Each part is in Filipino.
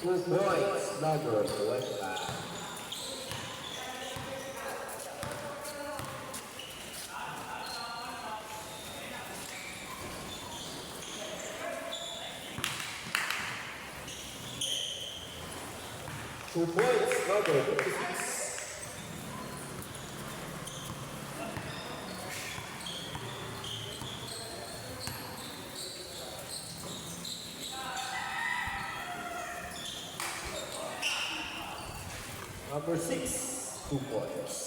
2 points, number 25. Two points, number 56. Number 6, 2 points.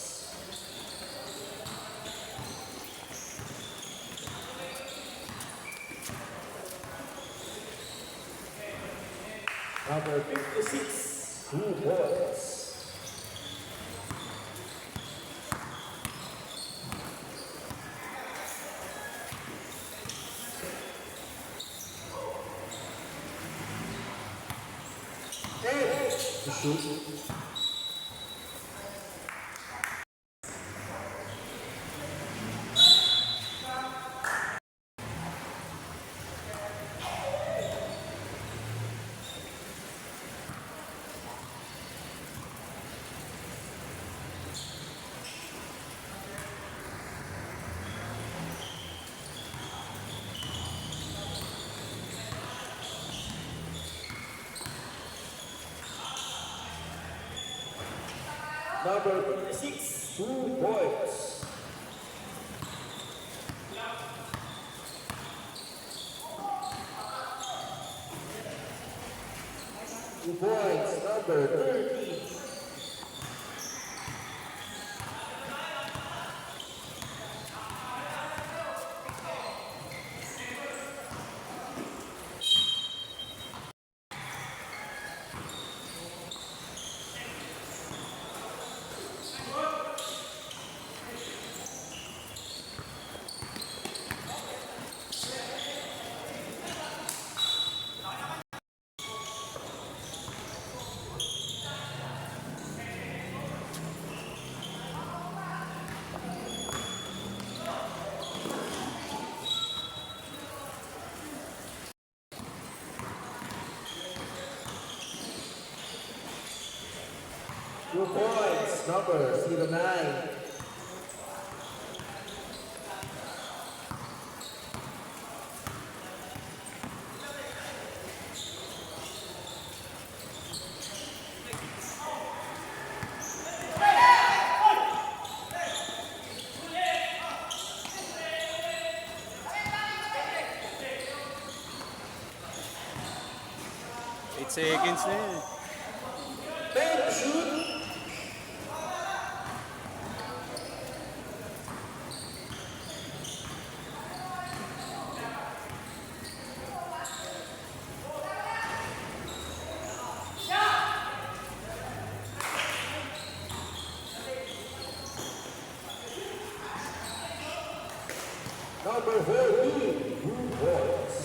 Number 56, 2 points. And to shoot. Number 56, 2 points. Two points, number 13. Two points, number 09. Eight seconds na yun. And shoot. Number 14, 2 points.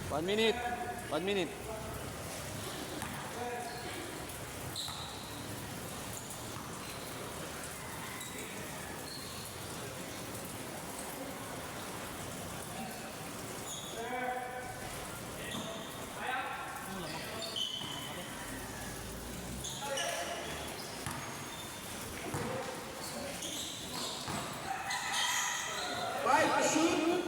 One minute. 1 minute. Five, shoot.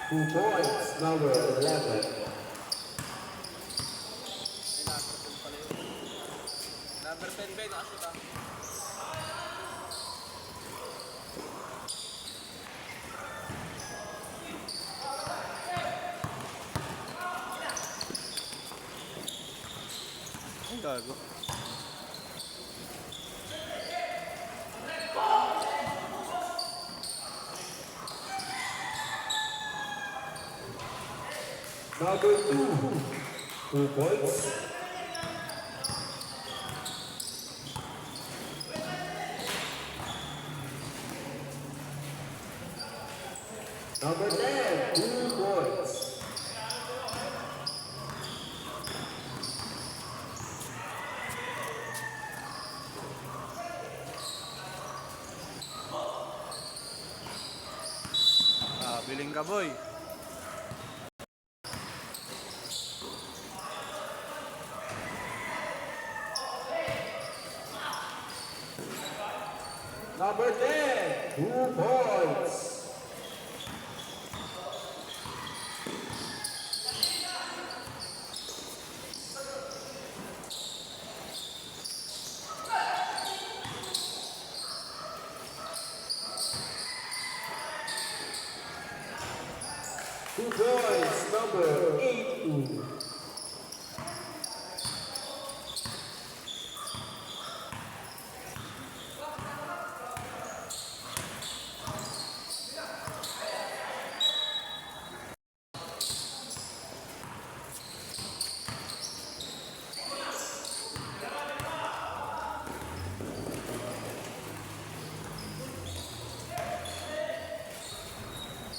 Two points, number 11. Number 10 ba? Nakashoot ah. Ang gago. Number 2, 2 points. Number 10, 2 points. Biling ka, boy. Number 10, 2 points. Two points, number 8.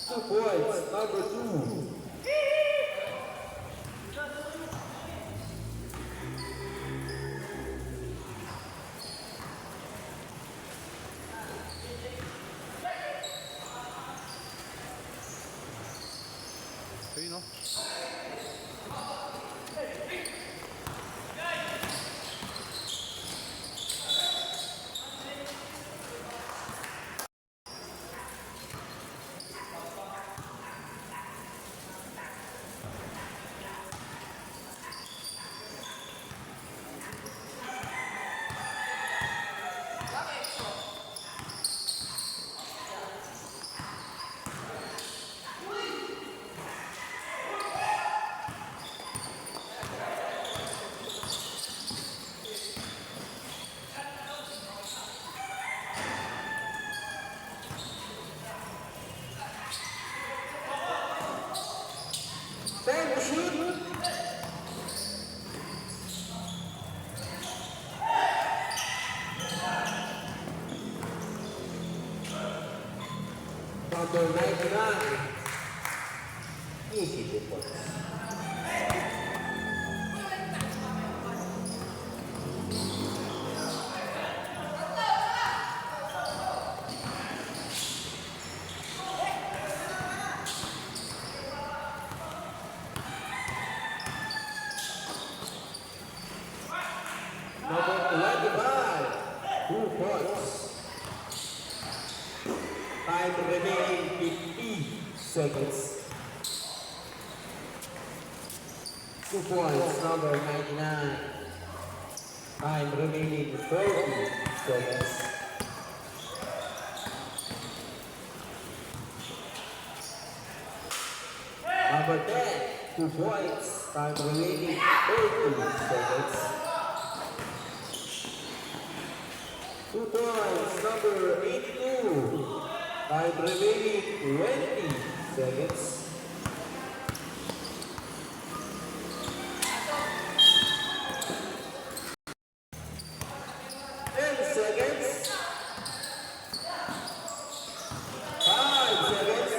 2 points, number 2. Ayun, no? Time to shoot. Number 99. Easy 2 points. Number 25, 2 points. Time remaining 50 seconds. 2 points, number 99. Time remaining 30 seconds. Number 10, 2 points. Time remaining 30 seconds. 2 points, number 82. Time remaining 20 seconds. Seconds. 5 seconds.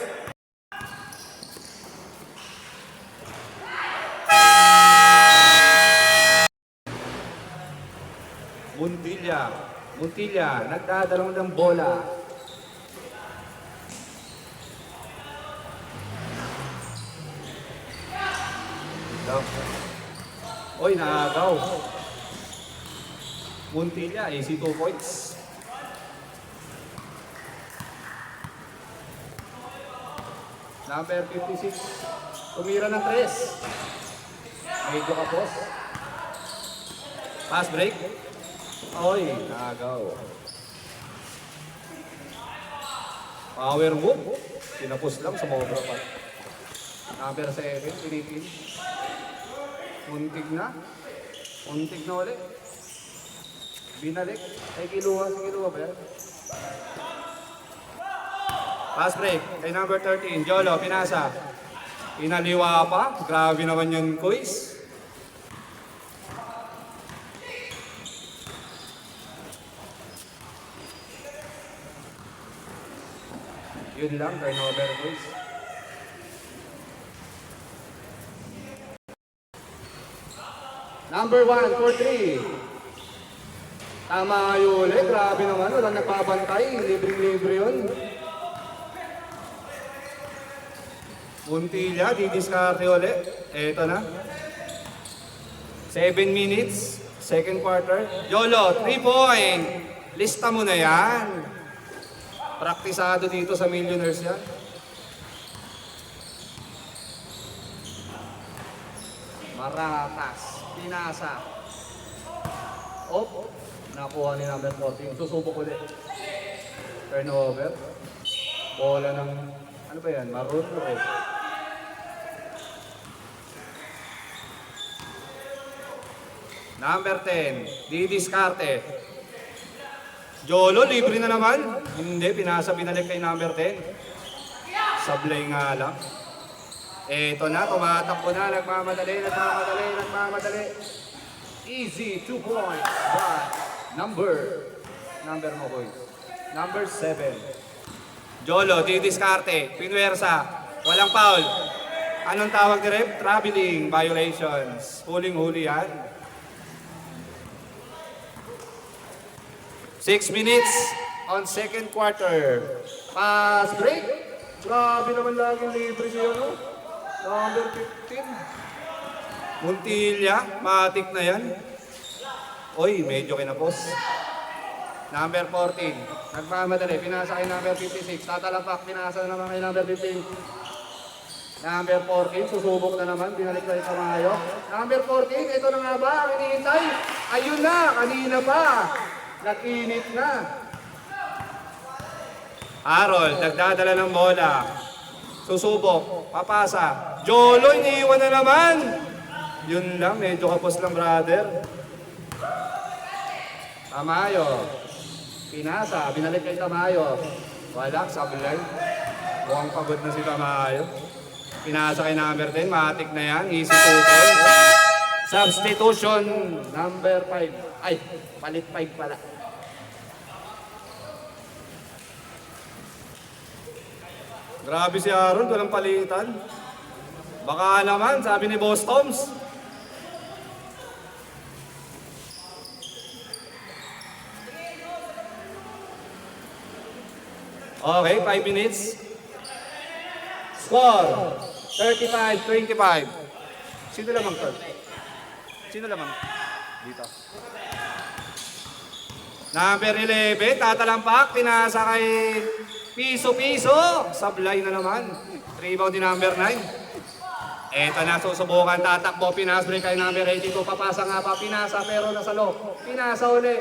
Montilla, nagdadalawang ng bola. Oy, naagaw. Montilla, easy 2 points. Number 56, tumira ng 3. Medyo kapos. Pass break. Oy, naagaw. Power move. Tinapos lang sa mobra pa. Number 7, Pilipin. Muntik na. Muntik na ulit. Binalik. Ay, kiluha ba yan? Pass break. Kay number 13, Jolo, pinasa. Inaliwa pa. Grabe naman yun, Kois. Yun lang, turnover, Kois. Number 1 for 3. Tama yun ulit. Grabe naman. Walang nagpapantay. Libreng-libre yun. Puntilla, didiskarte ulit. Eto na. 7 minutes. Second quarter. Yolo, 3 point. Lista mo na yan. Praktisado dito sa Millionaires yan. Maratas. Pinasa. Op. Nakuha ni number 14. Susubok ulit. Turnover. Bola ng, ano ba yan? Maroon o red? Number 10. Didiskarte. Jolo, libre na naman. Hindi, pinasa binalik kay number 10. Sablay nga lang. Eto na, tumatakbo na, nagmamadali. Easy, 2 points by number mo boy. Number 7. Jolo, didiskarte, pinwersa, walang foul. Anong tawag ni ref? Traveling violations. Huling-huli yan. 6 minutes on second quarter. Pass break. Grabe naman laging libre siya, no? Number 15. Muntilla, matik na yan. Oy, medyo kinapos. Number 14. Nagmamadali, pinasa kay number 56. Tatalapak, pinasa na naman kay number 15. Number 14, susubok na naman, binalik na yung Tamayo. Number 14, ito na nga ba ang iniintay? Ayun na, kanina pa. Nakinit na. Harold, nagdadala ng bola. Susubok, papasa. Jolo, iniiwan na naman. Yun lang, medyo kapos lang, brother. Tamayo. Pinasa, binalik kay Tamayo. Wala, sablay. Mukhang pagod na si Tamayo. Pinasa kay number 10, matik na yan. Easy 2 points. Substitution, number 5. Ay, palit 5 pala. Grabe si Aaron, walang palitan. Baka naman, sabi ni Boss Toms. Okay, 5 minutes. Score, 35-25. Sino lamang to? Sino lamang? Dito. Number 11, tatalampak, pinasa kay Piso-Piso. Sablay na naman. Rebound din number 9. Eto na, susubukan, tatakbo, pinasbreak kay number 82. Papasa nga pa, pinasa pero nasa low. Pinasa uli.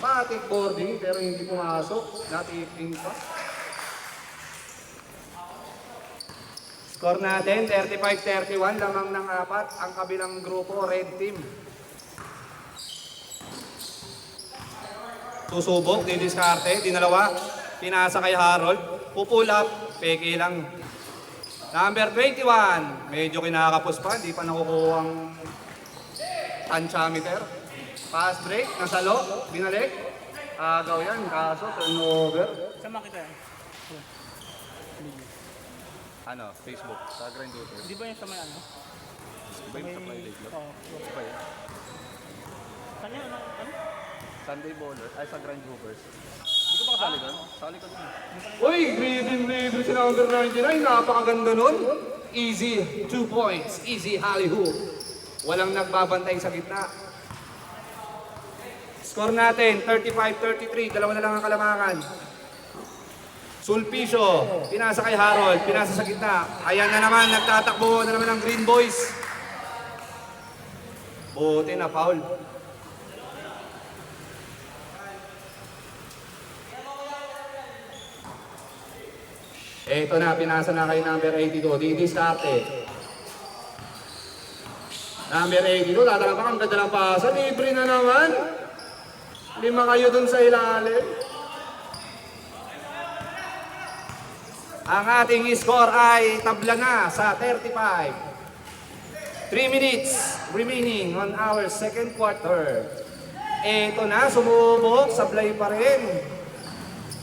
Patik boarding pero hindi pumasok. Natiting pa. Score natin, 35-31, lamang ng 4. Ang kabilang grupo, red team. Susubok, didiskarte, dinalawa. Pinasa kay Harold. Pupull up, peke lang. Number 21, medyo kinakapos pa, hindi pa nakukuha ang tantiameter. Pass break, nasalo, binalik. Agaw yan, kaso turnover. Saan makita yan? Ano, Facebook, sa Grind Hoopers. Di ba yung sa may ano? Iba yung sa private lang. Oo. Iba yun. Saan yan? Ano? Sunday Bowler, ay sa Grind Hoopers. Hindi ko ba kasali doon? Sali ko doon. Uy, libre si number 99. Napakaganda nun. Easy, 2 points. Easy, Hollywood. Walang nagbabantay sa gitna. Score natin, 35-33. Dalawa na lang ang kalamangan. Sulpicio, pinasa kay Harold, pinasa sa gitna. Ayan na naman, nagtatakbo na naman ang Green Boys. Buti na, foul. Eto na, pinasa na kay number 82. Didiskarte. Number 82, tatalapak ang ganda ng pasa. Libre na naman. 5 kayo dun sa ilalim. Ang ating score ay tabla na sa 35. 3 minutes remaining on our second quarter. Eto na, sumubok, sablay pa rin.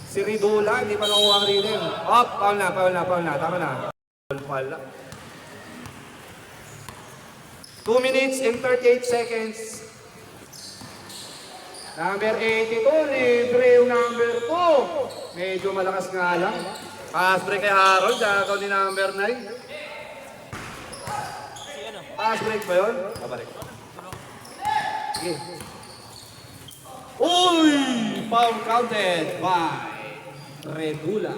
Si Ridula, hindi pa nakuha ang rhythm. Foul na, tama na. Foul pala. 2 minutes and 38 seconds. Number 82, libre yung number 2. Medyo malakas nga lang. Pass break kay Harold, dagaw ni number 9. Pass break ba yun? Babalik. Sige. Uy! Foul counted by Redula.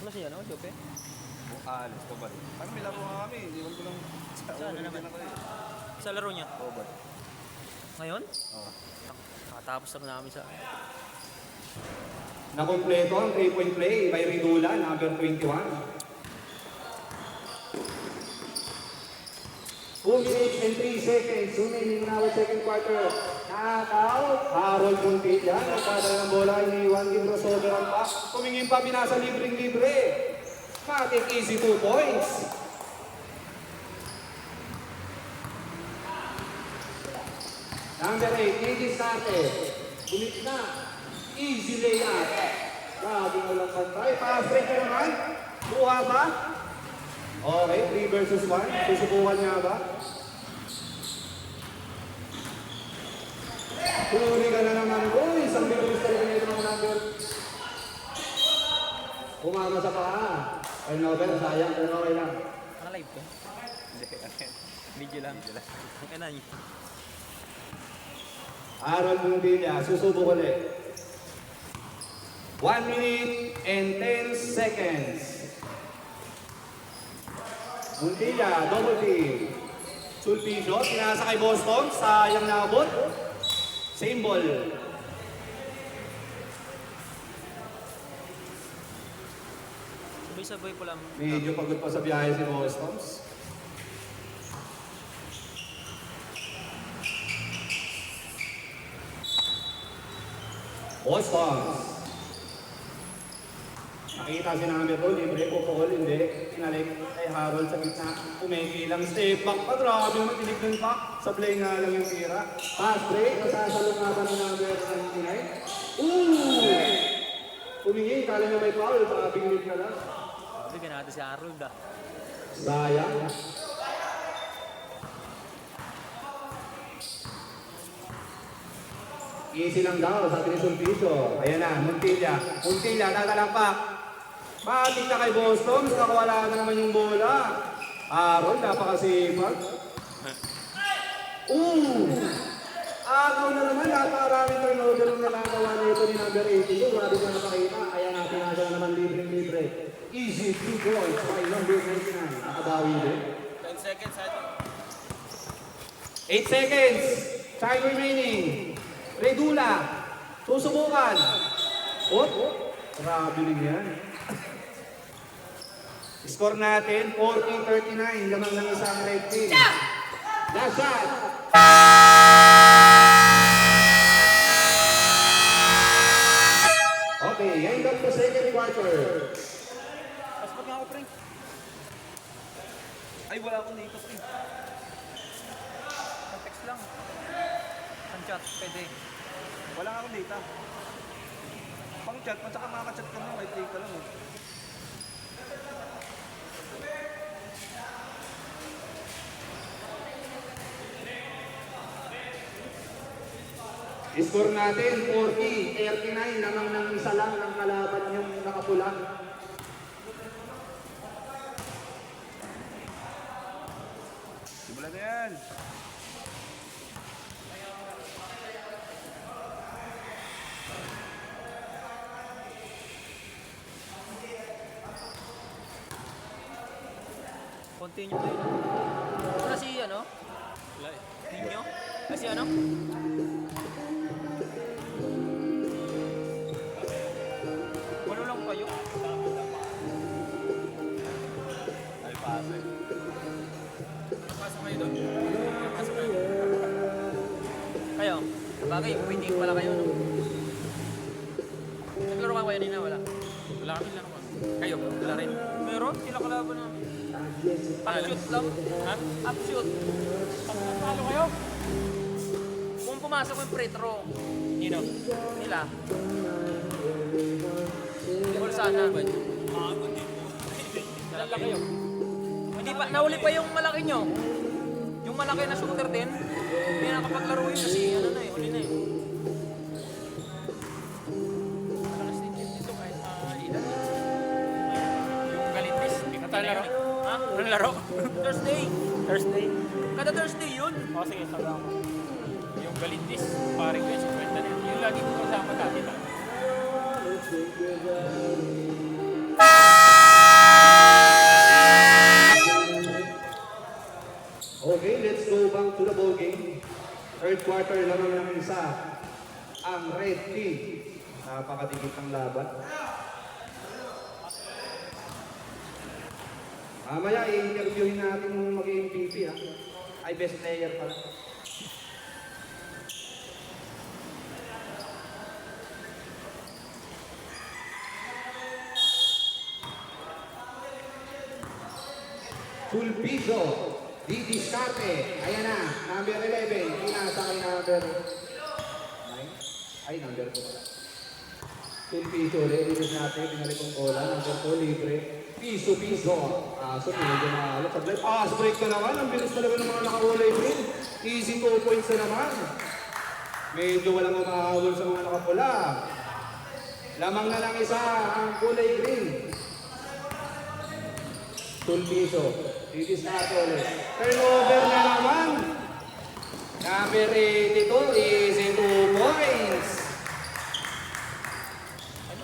Wala siya, no? Jope? Alis, babalik. Ano, may laro nga kami. Hindi ko lang... Saan na naman? Sa laro niya? Ngayon? Oo. Nakatapos lang namin sa... Nakompleto ang 3-point play by Ridula, number 21. 2 minutes and 3 seconds remaining in our second quarter. Knockout. Harold Montilla. Nagpadala ng bola. Iniwan yung crossover ang pass. Tumingin pa, binasa libreng-libre. Matic easy 2 points. Number 8, Nicky Sate. Ulit na. Easy layup. Grabe mo lang pantay. Pass break ka naman. Buha ba? Okay, 3 versus 1. Susubukan niya ba? Huli ka na naman. Uy, isang bilis talaga nito ng number. Umama sa paa. Ay, Nobel, sayang. Pero okay lang. Naka-live ko? Video lang. Ang ina niyo. Aaron Montilla, susubok ulit. 1 minute and 10 seconds. Montilla, double team. Sulpicio, pinasa kay Boston, sayang nabot. Same ball. Sabay-sabay po lang. Medyo pagod pa sa biyahe si Boston. Boston. Nakita si number 2, libre po po, hindi. Pinalik kay Harold sa gitna. Kumikilang step back pa. Grabe naman, tinignan pa. Sablay nga lang yung tira. Pass break, masasalong nga ba ng number 99? Ooh! Kumingi, kala niya may foul. Pabinglig na lang. Bigyan natin si Harold ah. Sayang. Easy lang daw, sabi ni Sulpicio. Ayan na, Montilla. Montilla, tatalampak. Matik na kay Boston, nakawala na naman yung bola. Aaron, napakasipag. Agaw na naman, napakaraming turnover ang nakagawa nito ni number 82. Grabe na napakita, kaya natin nasa naman libre-libre. Easy 2 points by number 99. Nakabawi din. 10 seconds, 8 seconds. Time remaining. Redula. Susubukan. Grabe rin yan. Score natin, 40-39. Lamang ng isang red team. Last shot. Okay, end of the second quarter. Passport nga ako, pre. Ay, wala akong dito, pre. Text lang. Ang chat, pwede. Wala nga akong data. Pang chat, saka makaka-chat ka mo, kahit data lang. Score natin, 40-39. Lamang ng isa lang ng kalaban yung nakapula. Simulan na yan. Continue tayo. Wala si ano? Wala eh. Ninyo? Kasi ano? Wala lang kayo. Ay, pasa. Pasok kayo doon. Pasok kayo. Kayo? Bagay, waiting pala kayo. No? Naglaro ka kayo nina, wala? Wala kami lang. Kayo, wala rin. Meron, sila kalaban namin. Upshoot lang. Ha? Upshoot. Pagkakalo kayo? Kung pumasok yung free throw. Nino? Nila. All sana. Nalala kayo. Hindi pa, nauli pa yung malaki nyo. Yung malaki na shooter din. Hindi nakapaglaro yun kasi ano na eh, uli na eh. Malakas din dito kahit edad. Yung Galintis, hindi ka tayo laro. Ha? Anong laro? Thursday. Thursday? Kada Thursday yun. O sige, sabi ako. Yung Galintis, paring ko yung 50 na yun. Yung lagi ko kasama dati lang. Okay, let's go back to the ball game. Third quarter lamang ng isa. Ang red team. Napakadikit ng laban. Mamaya, i-interviewin natin yung mag-MVP ha. Ay, best player pala. Sulpizo, Didi Scarte, ayan na, number 11, pinasa kay number 9, ay number 2. Sulpizo ulit, Didi Scarte, pinalik ang bola, number 2, libre, Piso, medyo mahalap, sablay, pass break na naman, ang bilis talaga ng mga nakakulay rin, easy 2 points na naman, medyo walang umahawal sa mga nakapula, lamang na lang isa ang kulay green. Sulpizo, Didi Scarte ulit. Turnover na naman. Number 82, easy 2 points.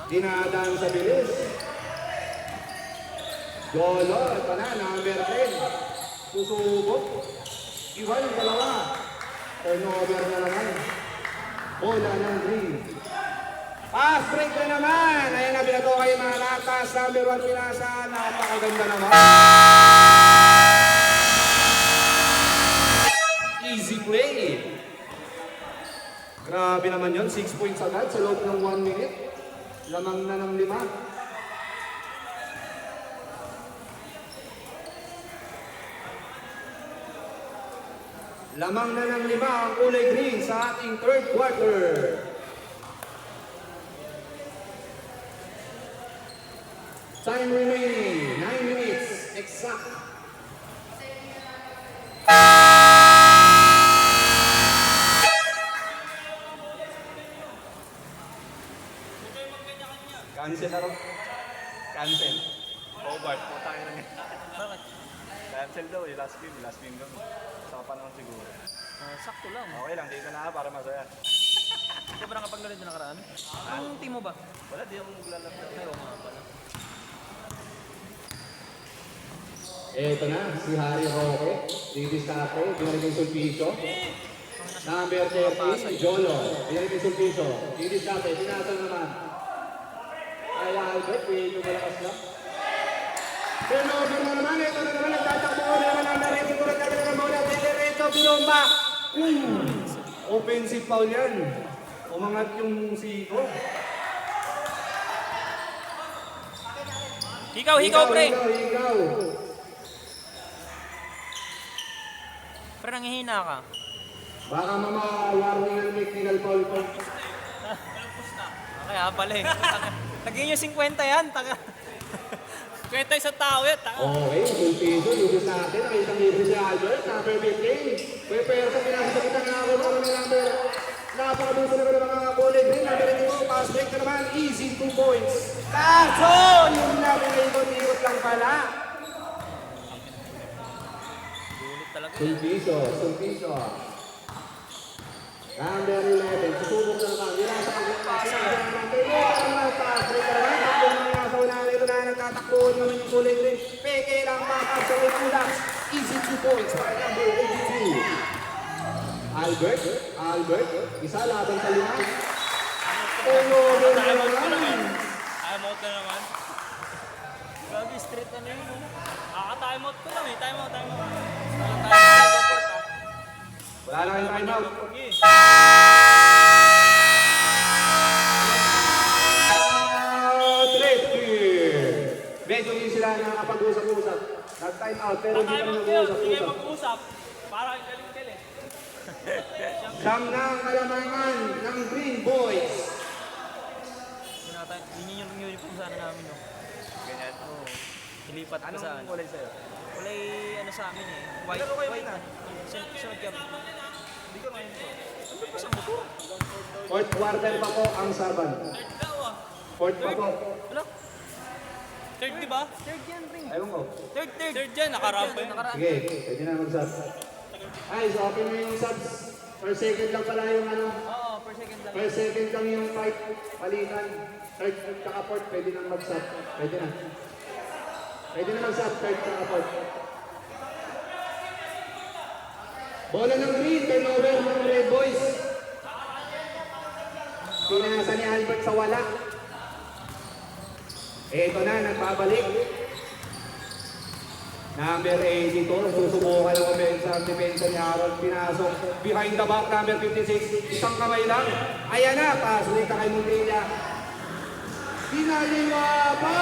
Dinadaan sa bilis. Golo, ito na, number 10. Susubok. Iwan, dalawa. Turnover na naman. Bola ng green. Pass break na naman. Ayan na, binato kayo mga latas. Number 1 pinasa. Napakaganda naman. Easy play. Grabe naman yun. 6 points agad sa loob ng 1 minute. Lamang na ng 5. Lamang na ng 5 ang kulay green sa ating third quarter. Time remaining, 9 minutes, exact. Cancel na rin. Cancel. Hobart, putangin na nga. Bakit? Cancel daw eh, last game daw. Sa panahon siguro. Sakto lang. Okay lang, dito na para masaya. Hindi ba nakapaglaro din nakaraan? Anong team mo ba? Wala, di ako maglalaro. Ay, oo nga pala. Eto na, si Harry Roque, Didi Scarte, binalik yung Sulpizo. Number 13, Jolo, binalik yung Sulpizo. Didi Scarte, pinasal naman. Ay, Albert, medyo malakas lang. Turnover na naman, ito na naman, nagtatakbo na naman ang narito ko rin natin ng bola. Pedreto, Bilomba. Offensive foul yan. Umangat yung siko. Hikaw, pre! Ikaw. Pre, nangihina ka. Baka mama-warning ng technical foul po. Kaya pala eh. Lagyan nyo 50 yan, taga. Kwenta sa tao yan, taga. Okay, Sulpizo, dito sa atin. Nakitang libre si Albert, number 15. Pero sa pinasasakita na ako ng number. Napakabuso na ng mga kulay green. Number 2, pass break na naman. Easy 2 points. Kaso, yung namin na ikot-ikot lang pala. Gulit talaga. Sulpizo. Number 11, susubok na naman. Nilasa ang pass naman. Pass break na naman. Takbo na nga sa unahan. Ito na nagtatakbuhan naman yung kulay green. Peke lang backup sa Ululax. Easy 2 points para number 82. Albert, isa laban sa 5. Turnover na naman. Timeout na naman. Grabe, straight na yun. Timeout ko lang eh. Timeout. Wala na kayong timeout. medyo din sila nakapag-usap-usap. Nag-time out, pero hindi kami nag-usap-usap. mag-usap. Parang galing-galing. Siyam na ang kalamangan ng Green Boys. Yun yung uniform sana namin, no? Ganyan. Oo. Ilipat pa sa Anong kulay sa'yo? Kulay ano sa amin eh. White. Laro kayo White. na. Sunod kami. Hindi ko ngayon to. Ano pa sa motor? Fourth quarter pa po ang saban. Third daw ah. Fourth pa po. Wala. Third di ba? Third yan ring. Ewan ko. Third. Third yan. Nakarampa yun. Sige, pwede na mag-sub. Ay, so open mo yung subs. Per second lang pala yung ano. Oo, per second lang. Per second lang yung fight. Palitan. Third tsaka fourth, pwede na mag-sub. Pwede na. Pwede na mag-sub, third tsaka fourth. Bola ng green, turnover ng Red Boys. Pinasa ni Albert sa wala. Eto na, nagbabalik. Number 82, susubukan ng offensive ang depensa ni Harold. Pinasok. Behind the back, number 56. Isang kamay lang. Ayan na, pass ulit kay Montilla. Pinaliwa pa!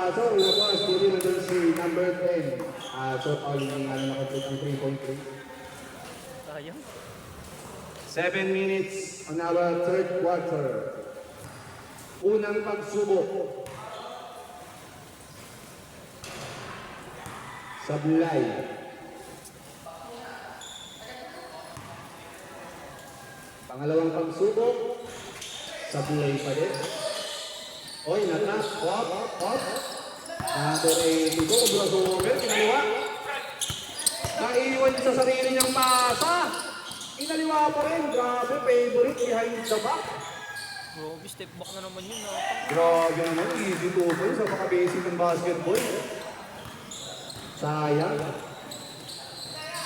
So, ilabas, hindi na doon si number 10. So, all yung nakapit ng 3.3. Sayang. 7 minutes on our third quarter. Unang pagsubok. Sablay. Pangalawang pagsubok. Sablay pa din. Oy, natas. Hop, hop. Number 82, crossover, kinaliwa. Naiwan sa sarili niyang masa. Inaliwa pa rin. Grabe, favorite behind the back. Grabe, step back na naman yun. Grabe naman, easy to boy sa paka-basic ng basketball. Sayang.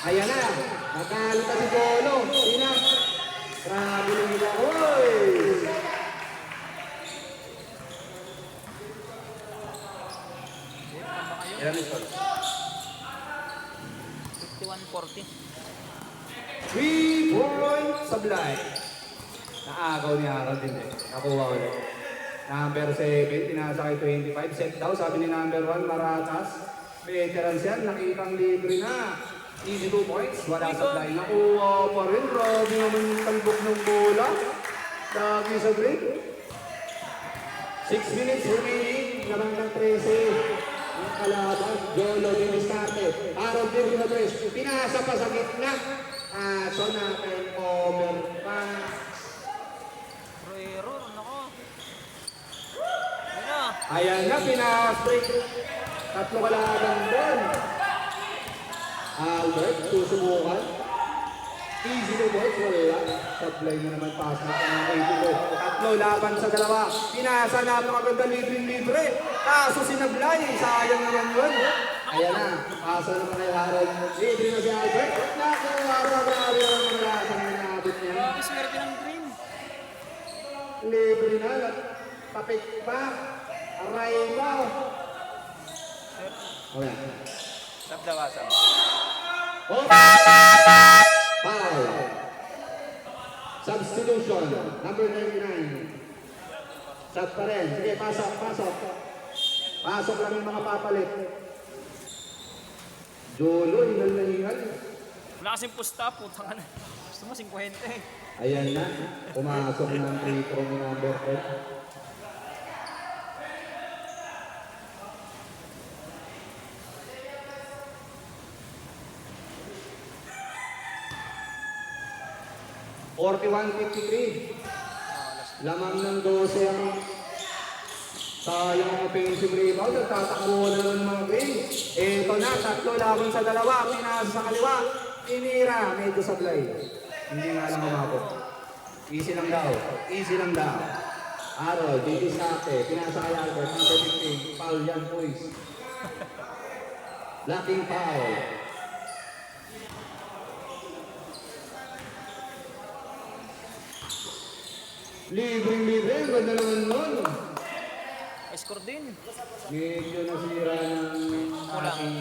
Ayan na, nakalita si Jolo. Sina? Grabe lang nila. Oy! Ilan ito? 51-40. 3-point sablay. Naagaw ni Harold din eh. Nakuha ulit. Number 7, tinasa kay 25. Set daw, sabi ni number 1, Maratas. Veterans yan, nakitang libre na. Easy 2 points, wala sablay. Nakuha pa rin. Grabe naman yung talbok ng bola. Lagi sa green. 6 minutes remaining. Lamang ng 13. Ang kalaban, Jolo din starte. Harold din na 3. Pinasa pa sa gitna. So natin over pa. Error, nako. Ayun na. Ayan na, pinastrik. Tatlo kalaban doon. Albert, susubukan. Easy to boys, wala. Sablay na naman pass na ng 82. Tatlo laban sa dalawa. Pinasa na maganda libre-libre. Kaso sinablay, sayang naman yun. Ayan na, pasa naman kay Harold. Libre na si Albert. Nakuha pa, grabe naman ang lasang ninabot niya. Grabe, swerte ng green. Libre na, tapik pa. Aray pa. Wala. Sab daw, sab. Oh! Foul. Substitution, number 99. Shot pa rin. Sige, pasok, pasok. Pasok lang yung mga papalit. Jolo, hingal na hingal. Wala kasing pusta, putang ka na. Gusto mo 50 eh. Ayan na, pumasok na ang free throw ni number 10. Lamang ng 12 ang sayang ang offensive rebound. Nagtatakbo na naman mga green. Ito na, tatlo laban sa dalawa. Pinasa sa kaliwa. Tinira, medyo sablay. Hindi nga lang umabot. Easy lang daw. Easy lang daw. Harold, J.T. Sate. Pinasa kay Albert. Number 15. Foul yan, boys. Blocking foul. Libreng-libre, ang ganda naman nun. Score din. Medyo nasira ng ating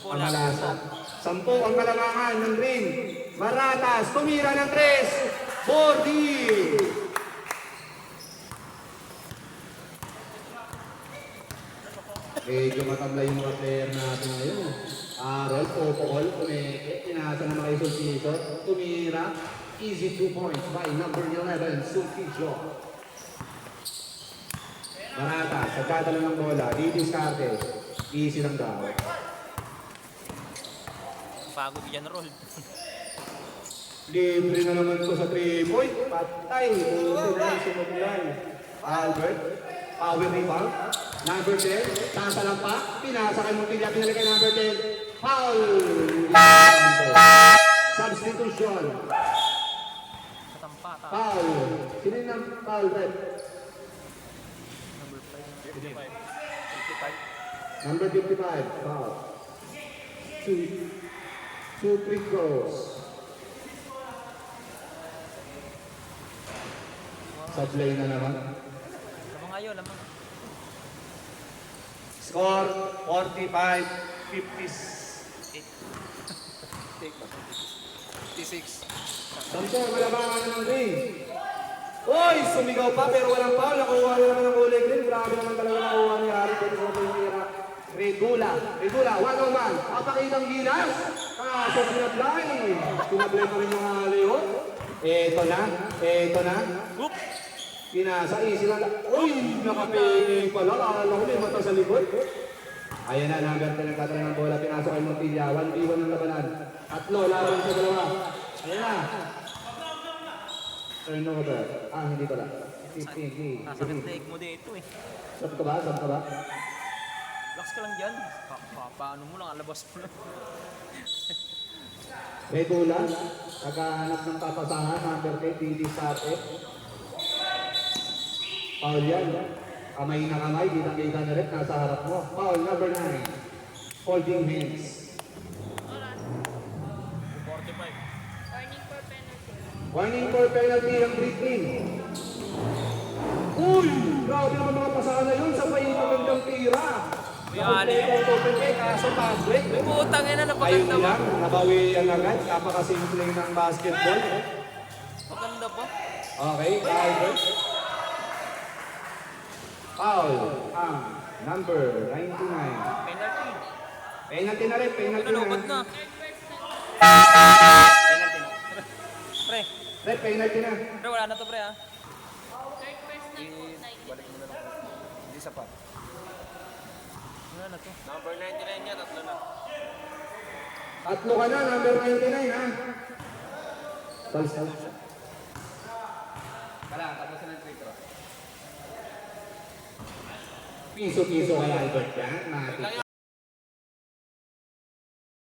Kulang. pangalasan. 10 ang kalamangan ng green. Maratas, tumira ng 3. 40. Medyo matamlay yung mga player natin ngayon. Arol, Popol, Kumeke, pinasa na mga Sulpicio, tumira, easy 2 points by number 11, Sulpicio. Marata, sa dadala ng bola, didiskarte, easy lang daw. Pagod yan, Roll. Libre na naman ko sa 3-point, patay, buti na yung sumagulay. Albert, power rebound, number 10, tasa lang pa, pinasa kay Montilla, pinalik kay number 10, foul! Substitution, Katampa, foul. Sino yung foul, Brett? Number 55, foul. Two free throws. Sablay na naman. Lamang ayo, lamang. Score 56. Sampo, malabangan ng ring. Uy, sumigaw pa pero walang foul. Nakuha na naman ng kulay green. Grabe naman talaga nakuha ni Harry. Pwede sa pumira. Redula, 1-on-1. Papakitang gilas. Kaso sinablay. Sinablay pa rin yung Leo. Eto na. Oop! Pinasa, easy lang. Uy, nakapili pala. Akala ko may mata sa likod. Ayan na, number 10 nagkatalang ng bola. Pinasa kay Montilla. 1v1 ng labanan. Tatlo, laban sa dalawa. Ayan na. Turnover. Hindi pala. 15. Nasakit na mo dito eh. Sab ka ba? Relax ka lang dyan. Paano mo lang, alabas mo lang. Redula. Naghahanap ng papasahan. Number 10, Didi Sarte. Foul yan. Kamay na kamay. Kita na rin. Nasa harap mo. Foul number 9. Holding hands. 45. Warning for penalty ang Britney. Uy! Grabe naman mga pasahan na yun. Sabay yung magandang tira. Ali. Open play, kaso fast-break. Putang ina, Ayun napaganda ba? lang, nabawian agad. Kapakasimple ng basketball. Maganda ba? Okay, Albert. Foul ang number 99. Penalty. Penalty na rin, penalty na. Nalobot na. Pre, Red, penalty na. pre, wala na to pre ah. Balik mo na lang. Hindi sapat. Wala na to. Number 99 niya, tatlo na. Tatlo ka na, number 99 ha. Salsa. Wala, tapos na ng free throw. Piso-piso kay Albert yan. Matik.